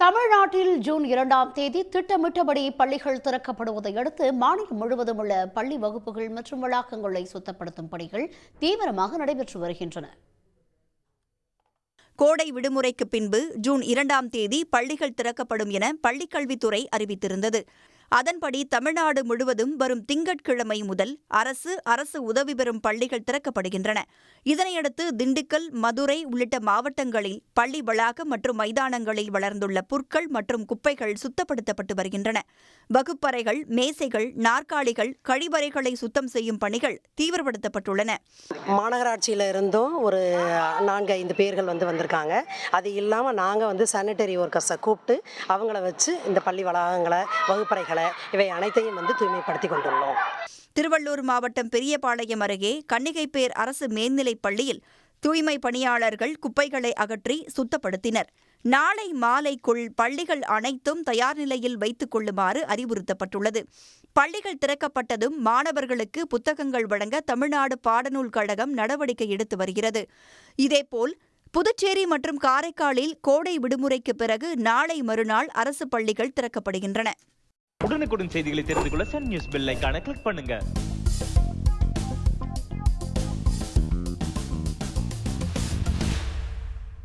தமிழ்நாட்டில் ஜூன் 2ஆம் தேதி திட்டமிட்டபடி பள்ளிகள் திறக்கப்படுவதை அடுத்து மாநிலம் முழுவதும் உள்ள பள்ளி வகுப்புகள் மற்றும் வளாகங்களை சுத்தப்படுத்தும் பணிகள் தீவிரமாக நடைபெற்று வருகின்றன. கோடை விடுமுறைக்கு பின்பு ஜூன் 2ஆம் தேதி பள்ளிகள் திறக்கப்படும் என பள்ளிக்கல்வித்துறை அறிவித்திருந்தது. அதன்படி தமிழ்நாடு முழுவதும் வரும் திங்கட்கிழமை முதல் அரசு உதவி பெறும் பள்ளிகள் திறக்கப்படுகின்றன. இதனையடுத்து திண்டுக்கல், மதுரை உள்ளிட்ட மாவட்டங்களில் பள்ளி வளாகம் மற்றும் மைதானங்களில் வளர்ந்துள்ள புற்கள் மற்றும் குப்பைகள் சுத்தப்படுத்தப்பட்டு வருகின்றன. வகுப்பறைகள், மேசைகள், நாற்காலிகள், கழிவறைகளை சுத்தம் செய்யும் பணிகள் தீவிரப்படுத்தப்பட்டுள்ளன. மாநகராட்சியில இருந்தும் ஒரு 4-5 பேர்கள் வந்திருக்காங்க. அது இல்லாமல் நாங்கள் சானிட்டரி ஒர்க்கர்ஸை கூப்பிட்டு அவங்கள வச்சு இந்த பள்ளி வளாகங்களை, வகுப்பறைகளை இவை அனைத்தையும் தூய்மைப்படுத்தி கொண்டுள்ளோம். திருவள்ளூர் மாவட்டம் பெரியபாளையம் அருகே கன்னிகைப்பேர் அரசு மேல்நிலைப் பள்ளியில் தூய்மை பணியாளர்கள் குப்பைகளை அகற்றி சுத்தப்படுத்தினர். நாளை மாலைக்குள் பள்ளிகள் அனைத்தும் தயார் நிலையில் வைத்துக் கொள்ளுமாறு அறிவுறுத்தப்பட்டுள்ளது. பள்ளிகள் திறக்கப்பட்டதும் மாணவர்களுக்கு புத்தகங்கள் வழங்க தமிழ்நாடு பாடநூல் கழகம் நடவடிக்கை எடுத்து வருகிறது. இதேபோல் புதுச்சேரி மற்றும் காரைக்காலில் கோடை விடுமுறைக்கு பிறகு நாளை மறுநாள் அரசு பள்ளிகள் திறக்கப்படுகின்றன. உடனுக்குடன் செய்திகளை தெரிந்து கொள்ள சன் நியூஸ் பெல் ஐகானை கிளிக் பண்ணுங்க.